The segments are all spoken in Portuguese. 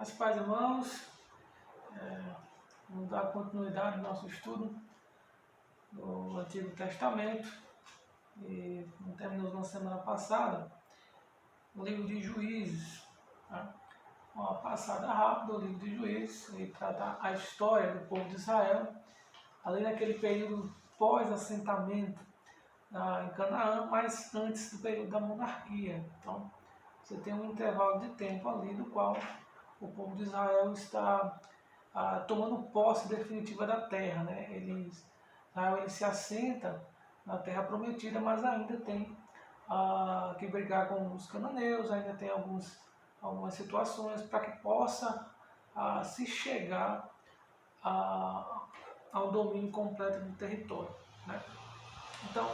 As paz, irmãos, vamos dar continuidade ao nosso estudo do Antigo Testamento. E como terminamos na semana passada, o livro de Juízes. Tá? Uma passada rápida, o livro de Juízes, ele trata a história do povo de Israel, ali naquele período pós-assentamento em Canaã, mas antes do período da monarquia. Então, você tem um intervalo de tempo ali do qual o povo de Israel está tomando posse definitiva da terra, né? Israel ele se assenta na terra prometida, mas ainda tem que brigar com os cananeus, ainda tem algumas situações para que possa se chegar ao domínio completo do território, né? Então,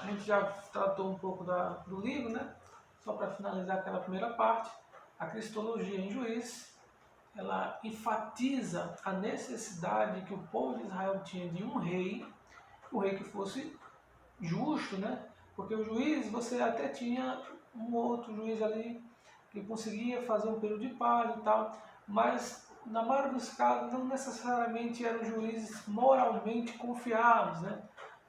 a gente já tratou um pouco do livro, né? Só para finalizar aquela primeira parte, a cristologia em Juízes, ela enfatiza a necessidade que o povo de Israel tinha de um rei que fosse justo, né? Porque o juiz, você até tinha um outro juiz ali que conseguia fazer um período de paz e tal, mas na maioria dos casos não necessariamente eram juízes moralmente confiáveis, né?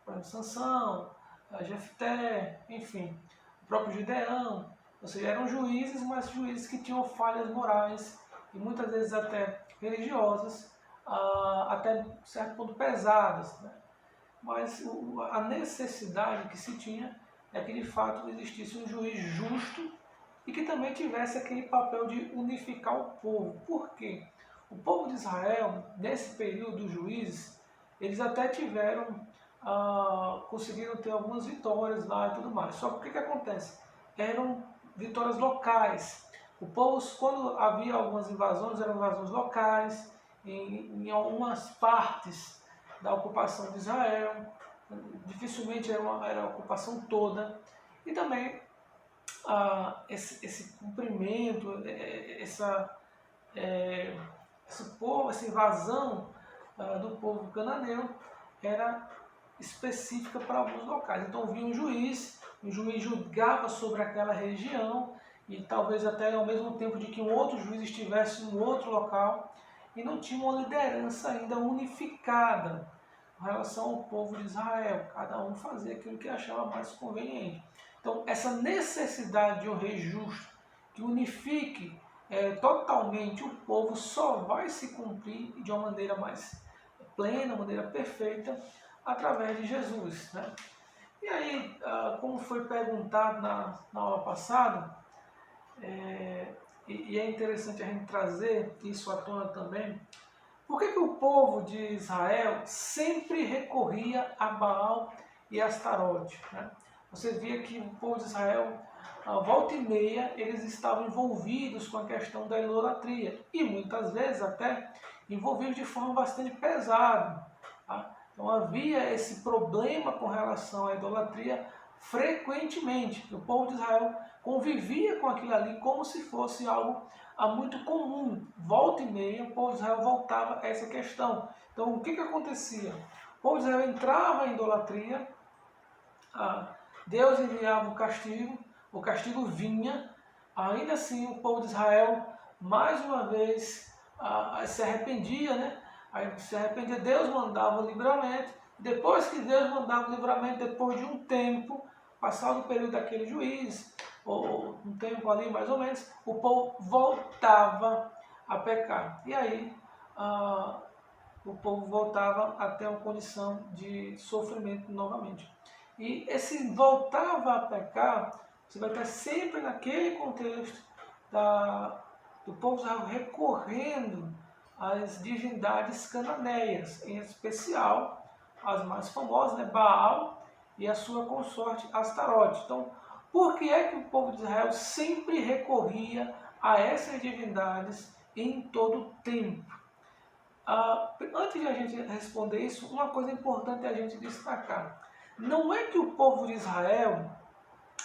Por exemplo, Sansão, Jefté, enfim, o próprio Gideão, ou seja, eram juízes, mas juízes que tinham falhas morais e muitas vezes até religiosas, até certo ponto pesadas, né? Mas a necessidade que se tinha é que de fato existisse um juiz justo e que também tivesse aquele papel de unificar o povo. Por quê? O povo de Israel, nesse período dos juízes, eles até conseguiram ter algumas vitórias lá e tudo mais. Só que o que acontece? Eram vitórias locais. O povo, quando havia algumas invasões, eram invasões locais, em algumas partes da ocupação de Israel, dificilmente era a ocupação toda, e também esse cumprimento, essa invasão do povo cananeu era específica para alguns locais. Então vinha um juiz julgava sobre aquela região, e talvez até ao mesmo tempo de que um outro juiz estivesse em um outro local, e não tinha uma liderança ainda unificada em relação ao povo de Israel. Cada um fazia aquilo que achava mais conveniente. Então, essa necessidade de um rei justo que unifique totalmente o povo só vai se cumprir de uma maneira mais plena, uma maneira perfeita, através de Jesus, né? E aí, como foi perguntado na aula passada, e é interessante a gente trazer isso à tona também, por que o povo de Israel sempre recorria a Baal e Astarote, né? Você via que o povo de Israel, volta e meia, eles estavam envolvidos com a questão da idolatria, e muitas vezes até envolvidos de forma bastante pesada, tá? Então havia esse problema com relação à idolatria frequentemente. O povo de Israel convivia com aquilo ali como se fosse algo muito comum. Volta e meia, o povo de Israel voltava a essa questão. Então, o que acontecia? O povo de Israel entrava em idolatria, Deus enviava o castigo vinha, ainda assim o povo de Israel, mais uma vez, se arrependia, né? Aí se arrependia, Deus mandava o livramento. Depois que Deus mandava o livramento, depois de um tempo, passado o período daquele juiz, ou um tempo ali mais ou menos, o povo voltava a pecar. E aí o povo voltava a ter uma condição de sofrimento novamente. E esse voltava a pecar, você vai estar sempre naquele contexto do povo recorrendo às divindades cananeias, em especial as mais famosas, né, Baal e a sua consorte Astarote. Então, por que é que o povo de Israel sempre recorria a essas divindades em todo o tempo? Antes de a gente responder isso, uma coisa importante é a gente destacar. Não é que o povo de Israel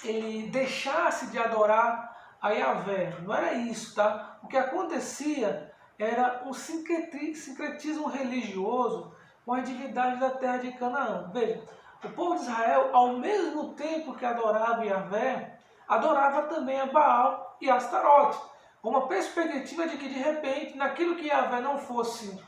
ele deixasse de adorar a Yahvé, não era isso, tá? O que acontecia era um sincretismo religioso com a divindade da terra de Canaã. Veja, o povo de Israel, ao mesmo tempo que adorava Yahvé, adorava também a Baal e Astarote. com uma perspectiva de que de repente, naquilo que Yahvé não fosse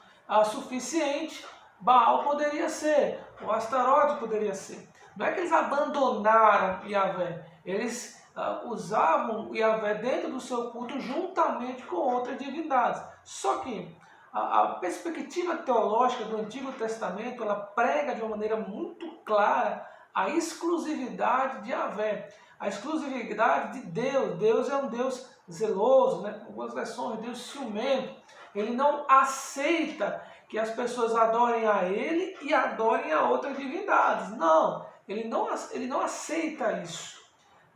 suficiente, Baal poderia ser, o Astarote poderia ser. Não é que eles abandonaram Yahvé, eles usavam Yahvé dentro do seu culto juntamente com outras divindades. Só que a perspectiva teológica do Antigo Testamento, ela prega de uma maneira muito clara a exclusividade de Yahvé, a exclusividade de Deus. Deus é um Deus zeloso, né? Com algumas versões, Deus ciumento. Ele não aceita que as pessoas adorem a Ele e adorem a outras divindades. Não, ele não aceita isso.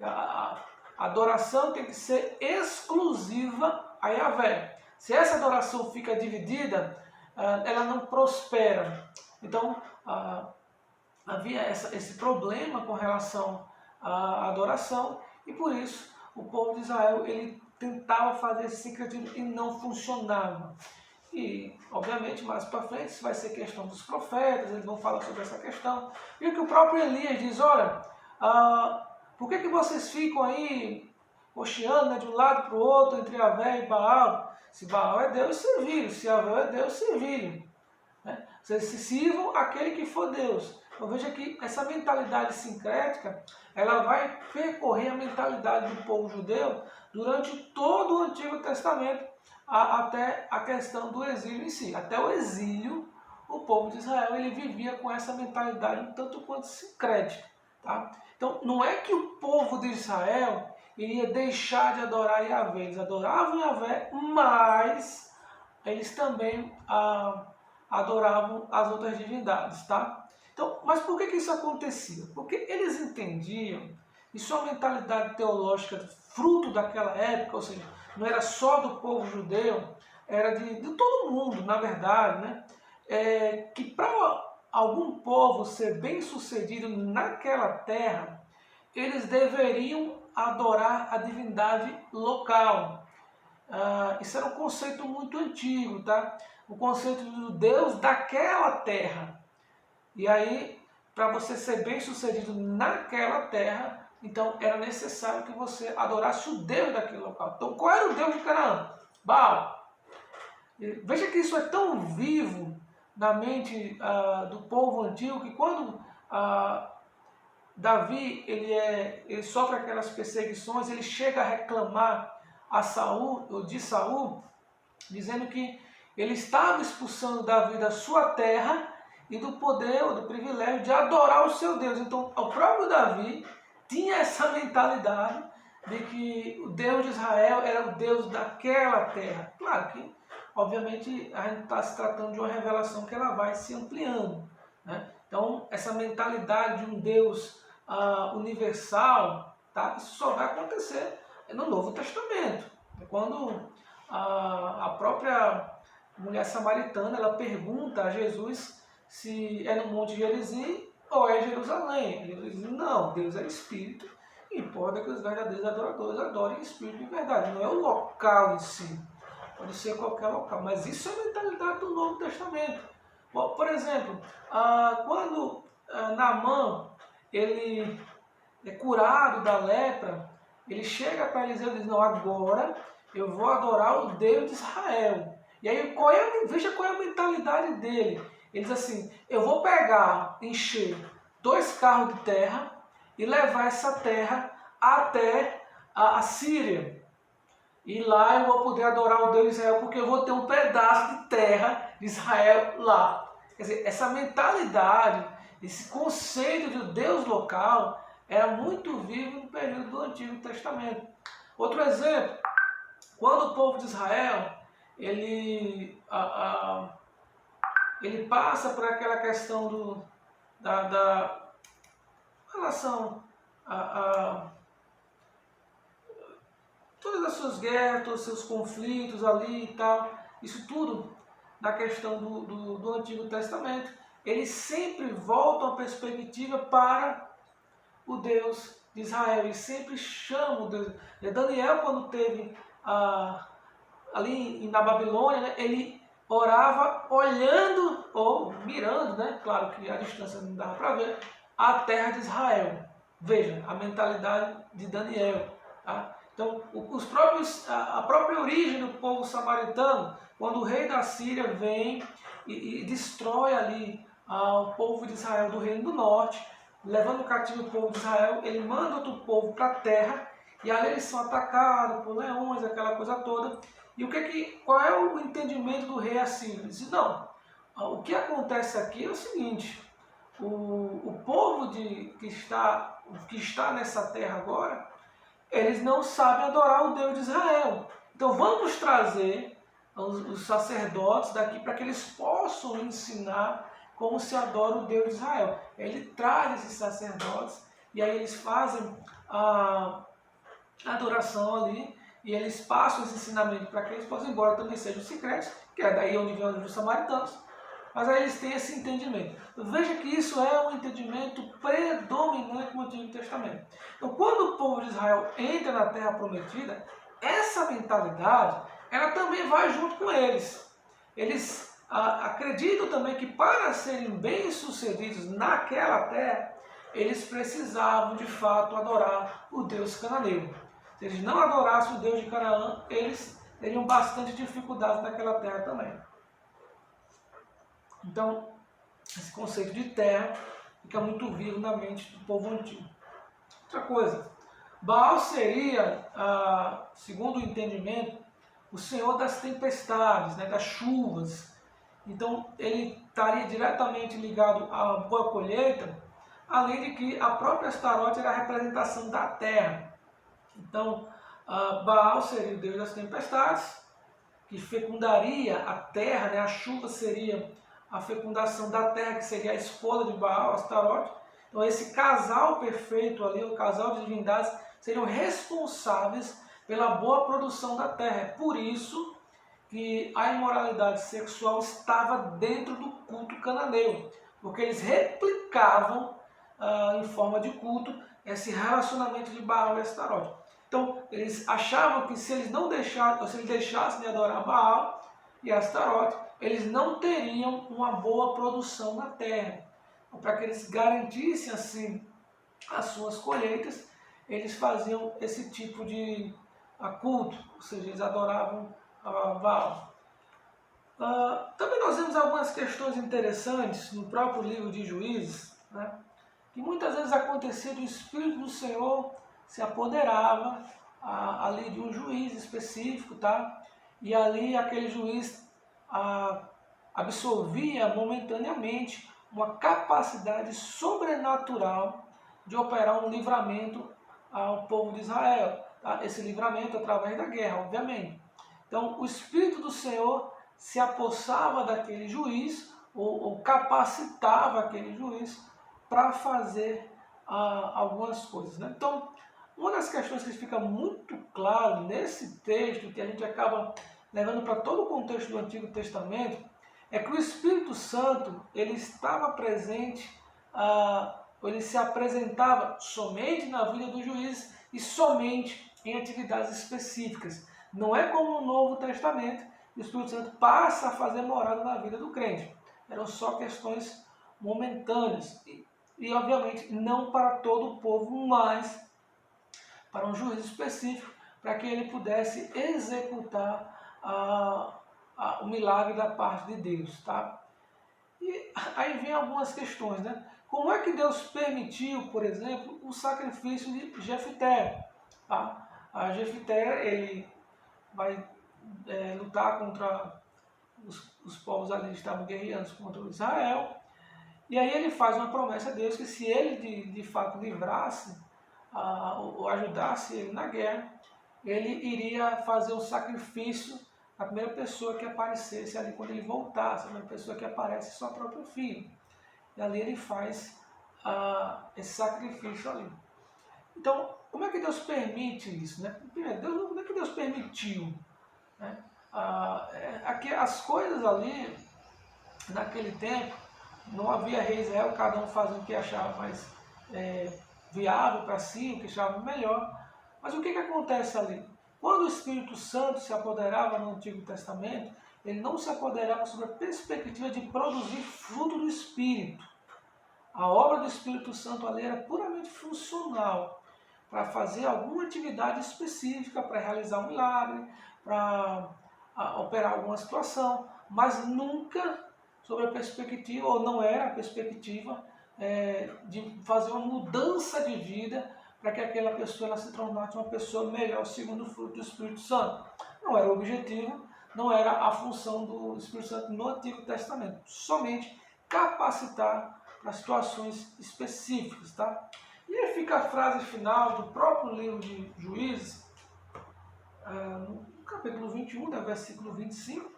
A adoração tem que ser exclusiva a Yahvé. Se essa adoração fica dividida, ela não prospera. Então, havia esse problema com relação à adoração, e por isso o povo de Israel ele tentava fazer esse sincretismo e não funcionava. E, obviamente, mais para frente, isso vai ser questão dos profetas, eles vão falar sobre essa questão. E o que o próprio Elias diz, olha, por que vocês ficam aí cocheando, né, de um lado para o outro, entre Yahvé e Baal? Se Baal é Deus, servi-lo. Se Yahvé é Deus, servi-lo. Né? Vocês se sirvam aquele que for Deus. Então veja que essa mentalidade sincrética, ela vai percorrer a mentalidade do povo judeu durante todo o Antigo Testamento, até a questão do exílio em si. Até o exílio, o povo de Israel ele vivia com essa mentalidade um tanto quanto sincrética. Tá? Então não é que o povo de Israel iria deixar de adorar Yahvé. Eles adoravam Yahvé, mas eles também adoravam as outras divindades. Tá? Então, mas por que isso acontecia? Porque eles entendiam, e sua mentalidade teológica, fruto daquela época, ou seja, não era só do povo judeu, era de todo mundo, na verdade, né? Que para algum povo ser bem sucedido naquela terra, eles deveriam adorar a divindade local. Isso era um conceito muito antigo, tá? O conceito do Deus daquela terra. E aí, para você ser bem sucedido naquela terra, então era necessário que você adorasse o Deus daquele local. Então qual era o Deus de Canaã? Baal. Veja que isso é tão vivo na mente do povo antigo, que quando Davi ele sofre aquelas perseguições, ele chega a reclamar de Saul, dizendo que ele estava expulsando Davi da sua terra e do poder ou do privilégio de adorar o seu Deus. Então, o próprio Davi tinha essa mentalidade de que o Deus de Israel era o Deus daquela terra. Claro que, obviamente, a gente está se tratando de uma revelação que ela vai se ampliando. Né? Então, essa mentalidade de um Deus universal, tá? Isso só vai acontecer no Novo Testamento. Quando a própria mulher samaritana ela pergunta a Jesus se é no Monte Gerizim ou é Jerusalém. Jesus diz, não, Deus é Espírito e importa que os verdadeiros adoradores adorem em Espírito e verdade. Não é o local em si, pode ser qualquer local, mas isso é a mentalidade do Novo Testamento. Por exemplo, quando Naamã ele é curado da lepra, ele chega para Eliseu e diz, não, agora eu vou adorar o Deus de Israel. E aí, veja qual é a mentalidade dele. Ele diz assim, eu vou encher 2 carros de terra e levar essa terra até a Síria. E lá eu vou poder adorar o Deus de Israel, porque eu vou ter um pedaço de terra de Israel lá. Quer dizer, essa mentalidade, esse conceito de Deus local, era muito vivo no período do Antigo Testamento. Outro exemplo, quando o povo de Israel, ele passa por aquela questão da relação a todas as suas guerras, todos os seus conflitos ali e tal, isso tudo na questão do Antigo Testamento, eles sempre voltam a perspectiva para o Deus de Israel, e sempre chamam o Deus. Daniel, quando teve ali na Babilônia, né, ele orava olhando ou mirando, né, claro que a distância não dava para ver, a terra de Israel. Veja a mentalidade de Daniel. Tá? Então Então, a própria origem do povo samaritano, quando o rei da Síria vem e destrói ali o povo de Israel do reino do norte, levando cativo o povo de Israel, ele manda outro povo para a terra, e ali eles são atacados por leões, aquela coisa toda. E qual é o entendimento do rei assírio? Ele diz, não, o que acontece aqui é o seguinte, o povo que está nessa terra agora, eles não sabem adorar o Deus de Israel. Então vamos trazer os sacerdotes daqui para que eles possam ensinar como se adora o Deus de Israel. Ele traz esses sacerdotes e aí eles fazem a adoração ali e eles passam esse ensinamento para que eles possam, embora também sejam secretos, que é daí onde vem os samaritanos, mas aí eles têm esse entendimento. Veja que isso é um entendimento predominante no Antigo Testamento. Então, quando o povo de Israel entra na Terra Prometida, essa mentalidade, ela também vai junto com eles. Eles acreditam também que para serem bem-sucedidos naquela terra, eles precisavam de fato adorar o Deus cananeu. Se eles não adorassem o Deus de Canaã, eles teriam bastante dificuldade naquela terra também. Então, esse conceito de terra fica muito vivo na mente do povo antigo. Outra coisa, Baal seria, segundo o entendimento, o senhor das tempestades, né, das chuvas. Então, ele estaria diretamente ligado à boa colheita, além de que a própria Astarote era a representação da terra. Então, Baal seria o deus das tempestades, que fecundaria a terra, né, a chuva seria a fecundação da terra, que seria a esposa de Baal, Astarote. Então esse casal perfeito ali, o casal de divindades, seriam responsáveis pela boa produção da terra. É por isso que a imoralidade sexual estava dentro do culto cananeu, porque eles replicavam em forma de culto esse relacionamento de Baal e Astarote. Então eles achavam que se eles não deixassem, ou se eles deixassem de adorar Baal e Astarote, eles não teriam uma boa produção na terra. Então, para que eles garantissem assim as suas colheitas, eles faziam esse tipo de culto, ou seja, eles adoravam Baal. Também nós vemos algumas questões interessantes no próprio livro de Juízes, né, que muitas vezes acontecia do Espírito do Senhor se apoderava ali de um juiz específico, tá? E ali aquele juiz absorvia momentaneamente uma capacidade sobrenatural de operar um livramento ao povo de Israel. Tá? Esse livramento através da guerra, obviamente. Então, o Espírito do Senhor se apossava daquele juiz, ou capacitava aquele juiz para fazer algumas coisas. Né? Então, uma das questões que fica muito claro nesse texto, que a gente acaba levando para todo o contexto do Antigo Testamento, é que o Espírito Santo ele estava presente, ele se apresentava somente na vida do juiz e somente em atividades específicas. Não é como no Novo Testamento, o Espírito Santo passa a fazer morada na vida do crente. Eram só questões momentâneas e obviamente não para todo o povo, mas para um juiz específico, para que ele pudesse executar o milagre da parte de Deus, tá? E aí vem algumas questões, né? Como é que Deus permitiu, por exemplo, o sacrifício de Jefté? Tá? A Jefté, ele vai lutar contra os povos ali que estavam guerreando contra Israel, e aí ele faz uma promessa a Deus que se ele de fato livrasse ou ajudasse ele na guerra, ele iria fazer um sacrifício à primeira pessoa que aparecesse ali quando ele voltasse, a primeira pessoa que aparece seu próprio filho. E ali ele faz esse sacrifício ali. Então, como é que Deus permite isso? Né? Primeiro, como é que Deus permitiu? Né? Aqui, as coisas ali, naquele tempo, não havia rei Israel, cada um fazia o que achava mais viável para si, o que achava melhor. Mas o que acontece ali? Quando o Espírito Santo se apoderava no Antigo Testamento, ele não se apoderava sobre a perspectiva de produzir fruto do Espírito. A obra do Espírito Santo ali era puramente funcional. para fazer alguma atividade específica, para realizar um milagre, para operar alguma situação, mas nunca sobre a perspectiva, ou não era a perspectiva, de fazer uma mudança de vida para que aquela pessoa ela se tornasse uma pessoa melhor segundo o fruto do Espírito Santo. Não era o objetivo, não era a função do Espírito Santo no Antigo Testamento, somente capacitar para situações específicas, tá? E aí fica a frase final do próprio livro de Juízes, no capítulo 21, né, versículo 25,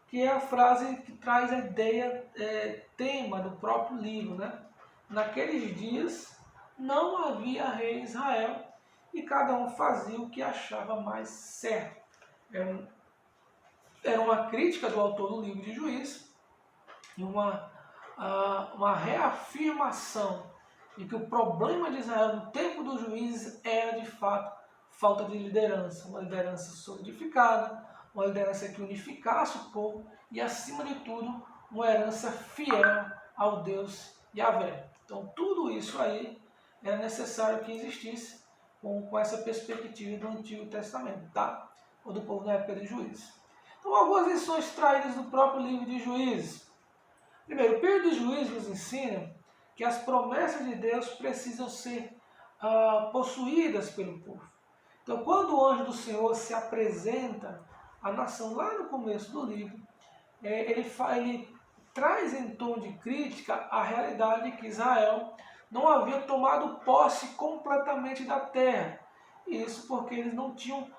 que é a frase que traz a ideia, tema do próprio livro, né? Naqueles dias não havia rei em Israel e cada um fazia o que achava mais certo. Era uma crítica do autor do livro de Juízes, uma reafirmação de que o problema de Israel no tempo dos juízes era de fato falta de liderança, uma liderança solidificada, uma liderança que unificasse o povo e, acima de tudo, uma herança fiel ao Deus Yahvé. Então, tudo isso aí era necessário que existisse com essa perspectiva do Antigo Testamento, tá? Ou do povo na época de Juízes. Então, algumas lições extraídas do próprio livro de Juízes. Primeiro, o período de Juízes nos ensina que as promessas de Deus precisam ser possuídas pelo povo. Então, quando o anjo do Senhor se apresenta à nação lá no começo do livro, ele traz em tom de crítica a realidade de que Israel não havia tomado posse completamente da terra. Isso porque eles não tinham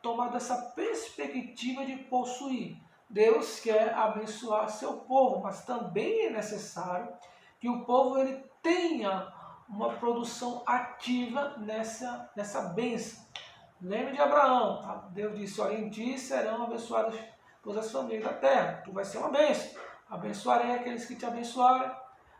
tomado essa perspectiva de possuir. Deus quer abençoar seu povo, mas também é necessário que o povo ele tenha uma produção ativa nessa bênção. Lembre de Abraão, tá? Deus disse: olha, em ti serão abençoadas todas as famílias da terra, tu vai ser uma bênção. Abençoarei aqueles que te abençoarem,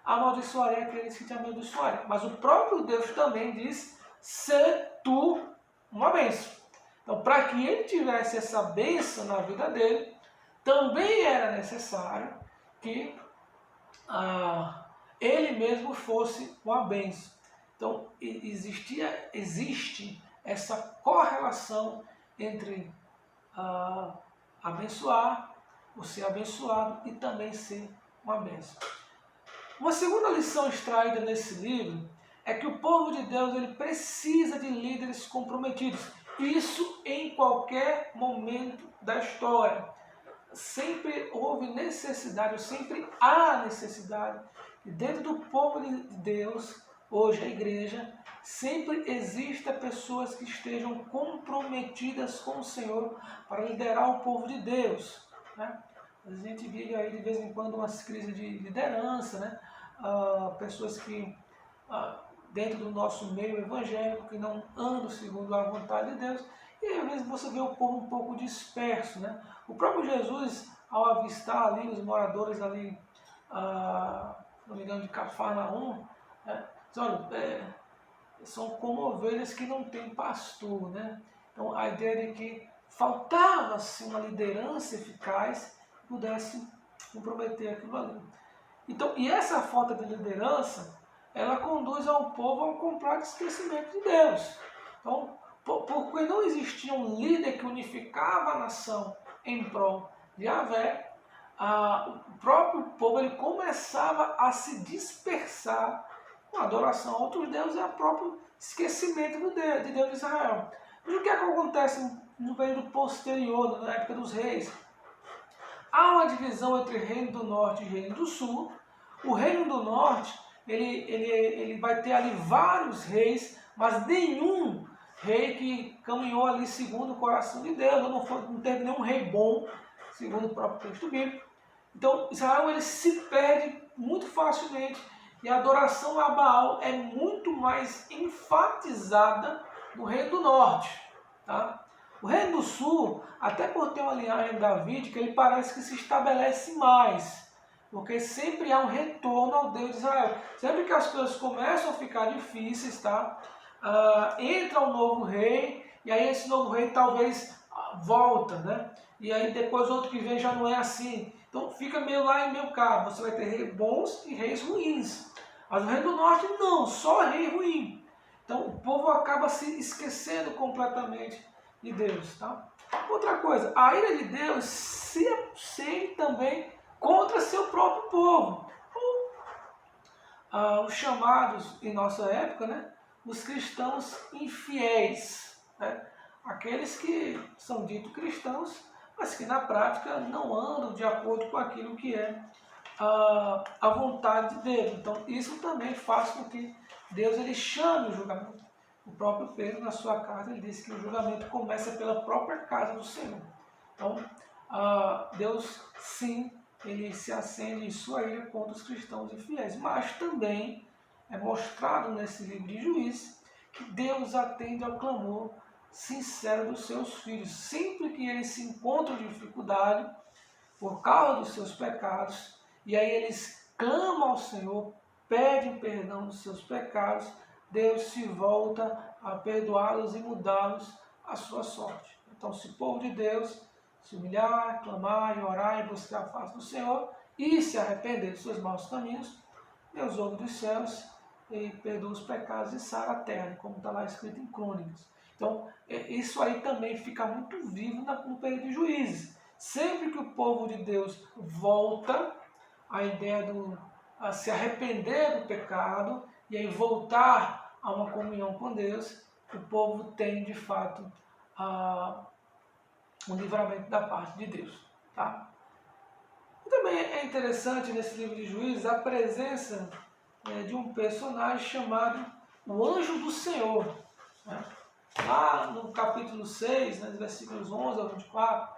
amaldiçoarei aqueles que te amaldiçoarem. Mas o próprio Deus também diz: ser tu uma bênção. Então, para que ele tivesse essa bênção na vida dele, também era necessário que ele mesmo fosse uma bênção. Então, existe essa correlação entre abençoar, o ser abençoado e também ser uma bênção. Uma segunda lição extraída nesse livro é que o povo de Deus ele precisa de líderes comprometidos. Isso em qualquer momento da história. Sempre houve necessidade, sempre há necessidade. E dentro do povo de Deus, hoje a igreja, sempre existem pessoas que estejam comprometidas com o Senhor para liderar o povo de Deus, né? A gente vive aí de vez em quando umas crises de liderança, né? Pessoas que dentro do nosso meio evangélico que não andam segundo a vontade de Deus, e às vezes você vê o povo um pouco disperso, né? O próprio Jesus, ao avistar ali os moradores ali, não me engano, de Cafarnaum, né? Diz, olha, são como ovelhas que não têm pastor, né? Então a ideia de que faltava-se uma liderança eficaz que pudesse comprometer aquilo ali. Então, e essa falta de liderança, ela conduz ao povo a um completo esquecimento de Deus. Então, porque não existia um líder que unificava a nação em prol de Yahvé, o próprio povo ele começava a se dispersar com a adoração a outros deuses e o próprio esquecimento de Deus de Israel. Mas o que é que acontece no período posterior, na época dos reis? Há uma divisão entre Reino do Norte e Reino do Sul. O Reino do Norte ele vai ter ali vários reis, mas nenhum rei que caminhou ali segundo o coração de Deus, não teve nenhum rei bom, segundo o próprio texto bíblico. Então Israel ele se perde muito facilmente e a adoração a Baal é muito mais enfatizada no Reino do Norte, tá? O Reino do Sul, até por ter uma linhagem davídica, ele parece que se estabelece mais, porque sempre há um retorno ao Deus de Israel. Sempre que as coisas começam a ficar difíceis, tá? Entra um novo rei, e aí esse novo rei talvez volta, né? E aí depois outro que vem já não é assim. Então fica meio lá e meio cá. Você vai ter reis bons e reis ruins. Mas o Reino do Norte não, só rei ruim. Então o povo acaba se esquecendo completamente de Deus. Tá? Outra coisa, a ira de Deus se acende também contra seu próprio povo. Os chamados em nossa época, né, os cristãos infiéis, né, aqueles que são ditos cristãos, mas que na prática não andam de acordo com aquilo que é a vontade de Deus. Então isso também faz com que Deus ele chame o julgamento. O próprio Pedro, na sua carta, ele diz que o julgamento começa pela própria casa do Senhor. Então, Deus, sim, ele se acende em sua ira contra os cristãos infiéis. Mas também é mostrado nesse livro de Juízes que Deus atende ao clamor sincero dos seus filhos. Sempre que eles se encontram em dificuldade por causa dos seus pecados, e aí eles clamam ao Senhor, pedem perdão dos seus pecados, Deus se volta a perdoá-los e mudá-los à sua sorte. Então, se o povo de Deus se humilhar, clamar e orar e buscar a face do Senhor e se arrepender dos seus maus caminhos, Deus ouve dos céus e perdoa os pecados e sara a terra, como está lá escrito em Crônicas. Então, isso aí também fica muito vivo no período de Juízes. Sempre que o povo de Deus volta à ideia a se arrepender do pecado e aí voltar a uma comunhão com Deus, o povo tem de fato um livramento da parte de Deus. Tá? E também é interessante nesse livro de Juízes a presença de um personagem chamado o Anjo do Senhor. Né? Lá no capítulo 6, né, versículos 11 ao 24,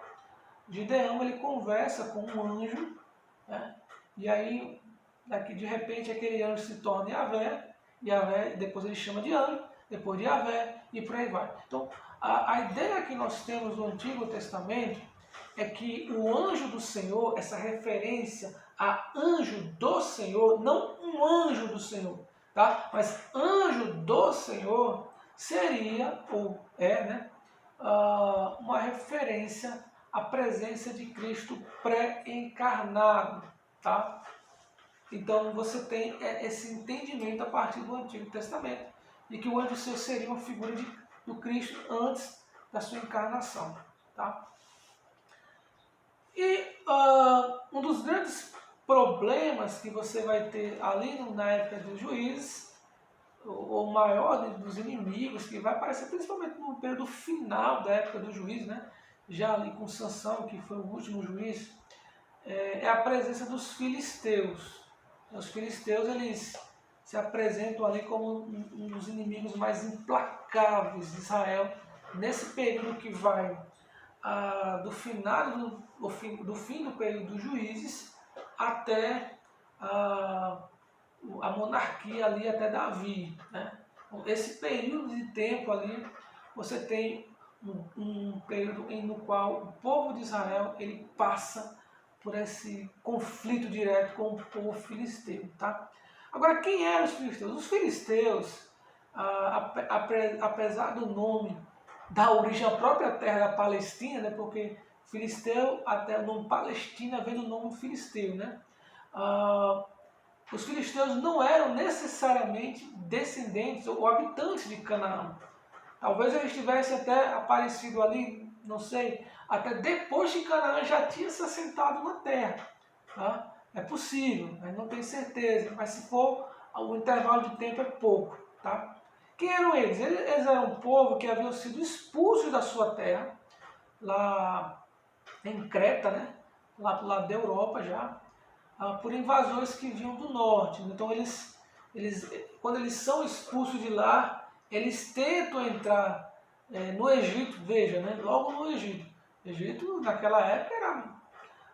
Gideão ele conversa com um anjo, né? E aí daqui de repente aquele anjo se torna Yahvé, depois ele chama de anjo, depois de Yahvé e por aí vai. Então a ideia que nós temos no Antigo Testamento é que o anjo do Senhor, essa referência a anjo do Senhor, não um anjo do Senhor, tá? Mas anjo do Senhor seria, ou é, né, uma referência à presença de Cristo pré-encarnado, tá? Então você tem esse entendimento a partir do Antigo Testamento, de que o anjo do Senhor seria uma figura do Cristo antes da sua encarnação, tá? E um dos grandes problemas que você vai ter ali na época dos Juízes, o maior dos inimigos, que vai aparecer principalmente no período final da época do juiz, né? Já ali com Sansão, que foi o último juiz, é a presença dos filisteus. Os filisteus eles se apresentam ali como um dos inimigos mais implacáveis de Israel, nesse período que vai do final do fim do período dos juízes até a monarquia ali até Davi, né? Esse período de tempo ali, você tem um período no qual o povo de Israel ele passa por esse conflito direto com o povo filisteu, tá? Agora, quem eram os filisteus? Os filisteus, apesar do nome dar origem à própria terra da Palestina, né? Porque filisteu, até o nome Palestina vem do nome filisteu, né? Os filisteus não eram necessariamente descendentes ou habitantes de Canaã. Talvez eles tivessem até aparecido ali, não sei, até depois que Canaã já tinha se assentado na terra. Tá? É possível, mas não tenho certeza. Mas se for, o intervalo de tempo é pouco. Tá? Quem eram eles? Eles eram um povo que haviam sido expulsos da sua terra, lá em Creta, né? Lá para o lado da Europa já, por invasores que vinham do norte. Então quando eles são expulsos de lá, eles tentam entrar no Egito, veja, né? Logo no Egito. O Egito naquela época era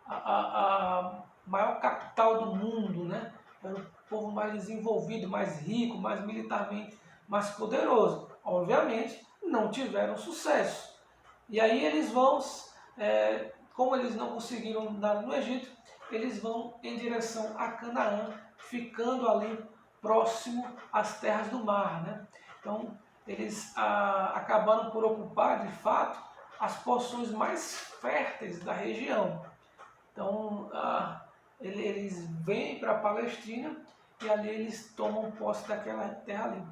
a maior capital do mundo, né? Era o povo mais desenvolvido, mais rico, mais militarmente mais poderoso. Obviamente não tiveram sucesso. E aí eles vão, como eles não conseguiram nada no Egito, eles vão em direção a Canaã, ficando ali próximo às terras do mar, né? Então, eles acabaram por ocupar, de fato, as porções mais férteis da região. Então, eles vêm para a Palestina e ali eles tomam posse daquela terra ali.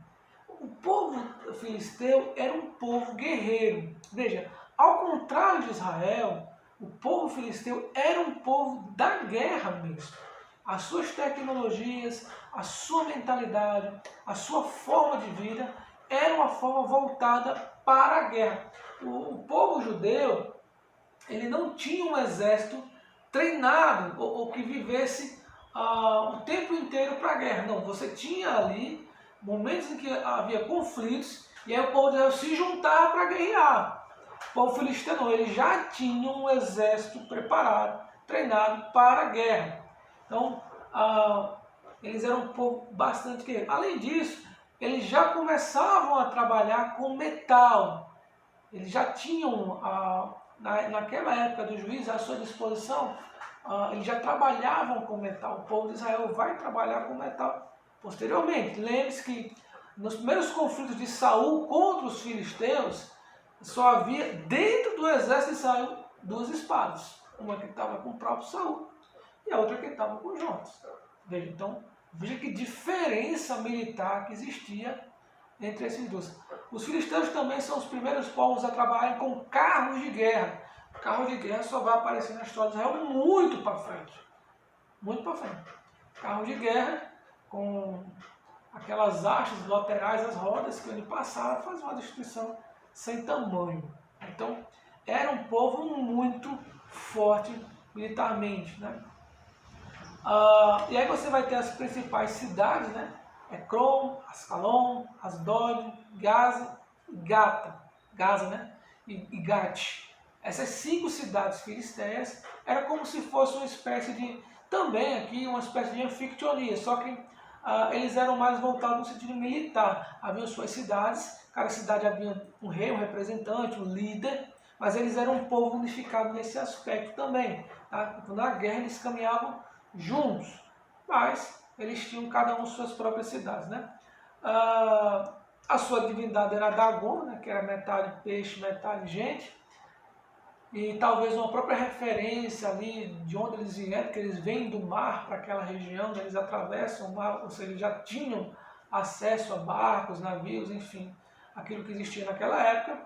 O povo filisteu era um povo guerreiro. Veja, ao contrário de Israel, o povo filisteu era um povo da guerra mesmo. As suas tecnologias, a sua mentalidade, a sua forma de vida era uma forma voltada para a guerra. O povo judeu, ele não tinha um exército treinado ou que vivesse o tempo inteiro para a guerra. Não, você tinha ali momentos em que havia conflitos e aí o povo de Israel se juntava para guerrear. O povo filisteu não, ele já tinha um exército preparado, treinado para a guerra. Então, eles eram um povo bastante guerreiro. Além disso, eles já começavam a trabalhar com metal. Eles já tinham, naquela época do juízo, à sua disposição, eles já trabalhavam com metal. O povo de Israel vai trabalhar com metal posteriormente. Lembre-se que nos primeiros conflitos de Saul contra os filisteus, só havia dentro do exército de Saul duas espadas. Uma que estava com o próprio Saul e a outra que estava com Jonas. Veja, então, veja que diferença militar que existia entre esses dois. Os filisteus também são os primeiros povos a trabalhar com carros de guerra. Carro de guerra só vai aparecer na história de Israel muito para frente. Muito para frente. Carro de guerra com aquelas hastes laterais, as rodas que ele passava, faz uma destruição sem tamanho. Então, era um povo muito forte militarmente, né? E aí você vai ter as principais cidades, né? Ekron, Ascalon, Asdod, Gaza e Gaza, né? E Gate. Essas 5 cidades filisteias era como se fosse uma espécie de, também aqui, uma espécie de anfictionia, só que eles eram mais voltados no sentido militar. Havia suas cidades, cada cidade havia um rei, um representante, um líder, mas eles eram um povo unificado nesse aspecto também. Tá? Então, na guerra eles caminhavam juntos, mas eles tinham cada um suas próprias cidades. Né? A sua divindade era Dagon, né? Que era metade peixe, metade gente, e talvez uma própria referência ali de onde eles vieram, que eles vêm do mar para aquela região, eles atravessam o mar, ou seja, eles já tinham acesso a barcos, navios, enfim, aquilo que existia naquela época.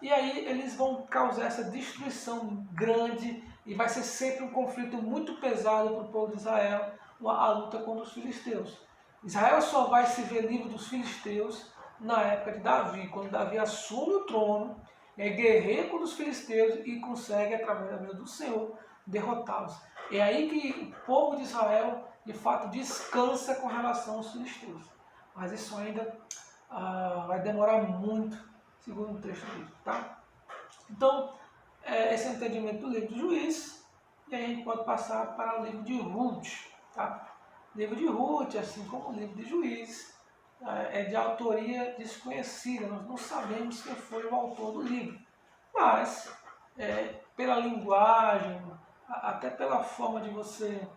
E aí eles vão causar essa destruição grande e vai ser sempre um conflito muito pesado para o povo de Israel, a luta contra os filisteus. Israel só vai se ver livre dos filisteus na época de Davi, quando Davi assume o trono, guerreia contra os filisteus e consegue, através da vida do Senhor, derrotá-los. É aí que o povo de Israel, de fato, descansa com relação aos filisteus. Mas isso ainda vai demorar muito, segundo o texto do livro. Tá? Então, esse é o entendimento do livro de Juízes, e aí a gente pode passar para o livro de Ruth. Tá? O livro de Ruth, assim como o livro de Juízes, é de autoria desconhecida, nós não sabemos quem foi o autor do livro, mas pela linguagem, até pela forma de você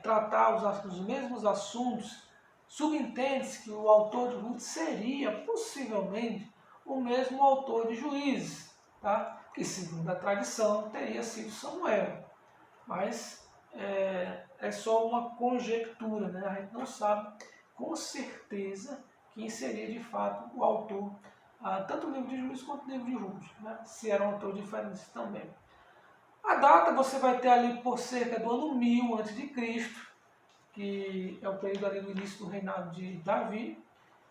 tratar os mesmos assuntos, subentende-se que o autor de Ruth seria possivelmente o mesmo autor de Juízes, tá? Que segundo a tradição teria sido Samuel, mas é só uma conjectura, né? A gente não sabe com certeza quem seria de fato o autor, tanto do livro de Juízes quanto do livro de Ruth, né? Se eram autores diferentes também. A data você vai ter ali por cerca do ano 1000 a.C., que é o período ali do início do reinado de Davi,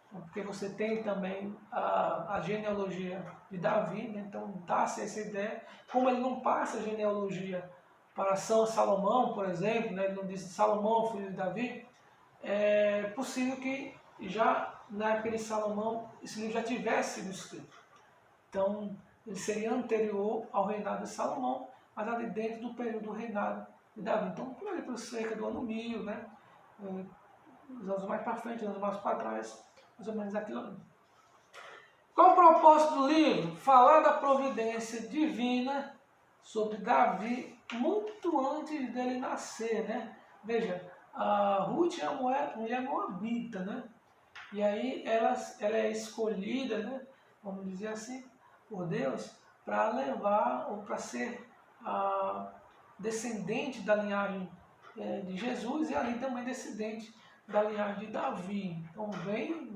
porque você tem também a genealogia de Davi, né? Então dá-se essa ideia. Como ele não passa a genealogia para São Salomão, por exemplo, né? Ele não diz Salomão, filho de Davi, é possível que já na época de Salomão esse livro já tivesse sido escrito. Então ele seria anterior ao reinado de Salomão, mas ali dentro do período do reinado de Davi. Então por ali por cerca do ano 1000, né? Os anos mais para frente, os anos mais para trás, mais ou menos aquilo ali. Qual o propósito do livro? Falar da providência divina sobre Davi muito antes dele nascer, né? Veja, a Ruth é uma mulher moabita, né? E aí ela é escolhida, né? Vamos dizer assim, por Deus, para levar ou para ser descendente da linhagem de Jesus e ali também descendente da linhagem de Davi. Então vem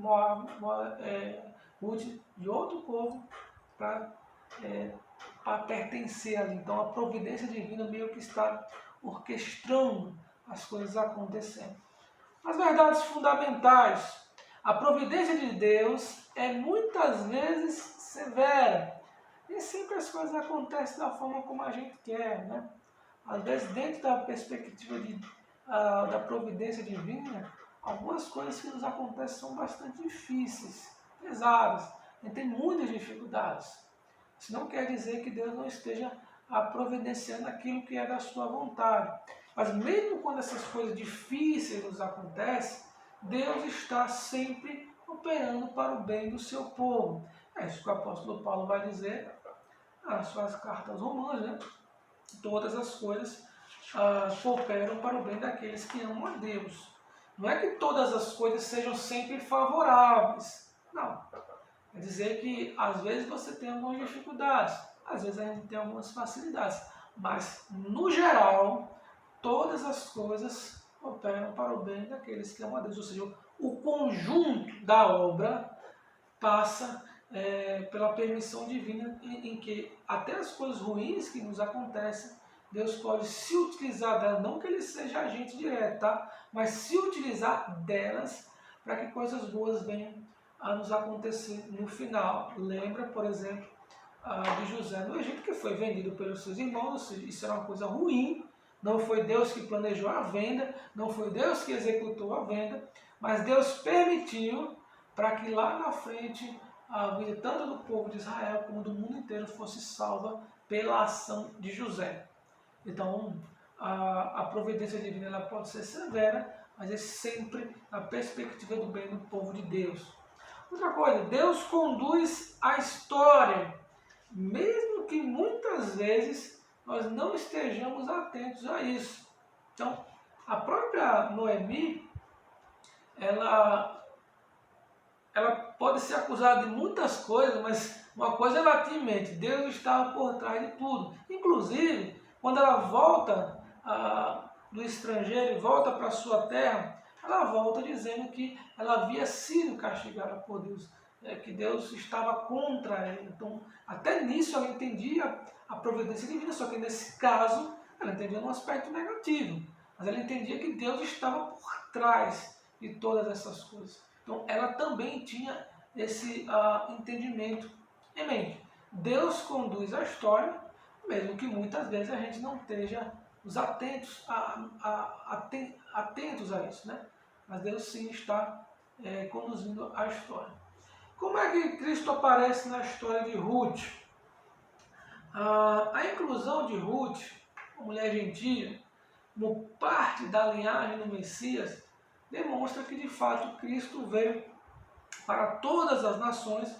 Ruth de outro povo para pertencer ali. Então a providência divina meio que está orquestrando as coisas acontecendo. As verdades fundamentais. A providência de Deus é muitas vezes severa. Nem sempre as coisas acontecem da forma como a gente quer, né? Às vezes, dentro da perspectiva da providência divina, algumas coisas que nos acontecem são bastante difíceis, pesadas. A gente tem muitas dificuldades. Isso não quer dizer que Deus não esteja providenciando aquilo que é da sua vontade. Mas mesmo quando essas coisas difíceis nos acontecem, Deus está sempre operando para o bem do seu povo. É isso que o apóstolo Paulo vai dizer nas suas cartas romanas, né? Todas as coisas cooperam para o bem daqueles que amam a Deus. Não é que todas as coisas sejam sempre favoráveis. Não. Quer dizer que às vezes você tem algumas dificuldades, às vezes a gente tem algumas facilidades, mas no geral, todas as coisas operam para o bem daqueles que amam a Deus. Ou seja, o conjunto da obra passa pela permissão divina em que até as coisas ruins que nos acontecem, Deus pode se utilizar delas, não que ele seja agente direto, tá? Mas se utilizar delas para que coisas boas venham a nos acontecer no final. Lembra, por exemplo, de José no Egito, que foi vendido pelos seus irmãos. Isso era uma coisa ruim, não foi Deus que planejou a venda, não foi Deus que executou a venda, mas Deus permitiu para que lá na frente a vida tanto do povo de Israel como do mundo inteiro fosse salva pela ação de José. Então, a providência divina ela pode ser severa, mas é sempre na perspectiva do bem do povo de Deus. Outra coisa, Deus conduz a história, mesmo que muitas vezes nós não estejamos atentos a isso. Então, a própria Noemi, ela pode ser acusada de muitas coisas, mas uma coisa ela tinha em mente, Deus estava por trás de tudo. Inclusive, quando ela volta do estrangeiro e volta para a sua terra, ela volta dizendo que ela havia sido castigada por Deus, que Deus estava contra ela. Então, até nisso ela entendia a providência divina, só que nesse caso ela entendia num aspecto negativo, mas ela entendia que Deus estava por trás de todas essas coisas. Então, ela também tinha esse entendimento em mente. Deus conduz a história, mesmo que muitas vezes a gente não esteja atentos a isso, né? Mas Deus sim está conduzindo a história. Como é que Cristo aparece na história de Ruth? A inclusão de Ruth, uma mulher gentia, como parte da linhagem do Messias, demonstra que de fato Cristo veio para todas as nações,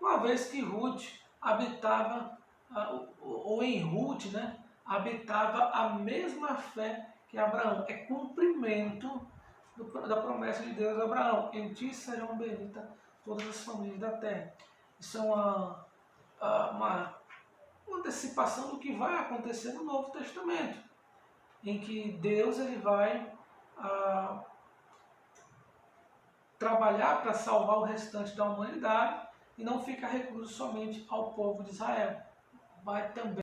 uma vez que Ruth habitava, ou em Ruth, né, habitava a mesma fé que Abraão. É cumprimento da promessa de Deus a Abraão: em ti serão benditas todas as famílias da terra. Isso é uma antecipação do que vai acontecer no Novo Testamento, em que Deus ele vai trabalhar para salvar o restante da humanidade e não fica recluso somente ao povo de Israel. Vai também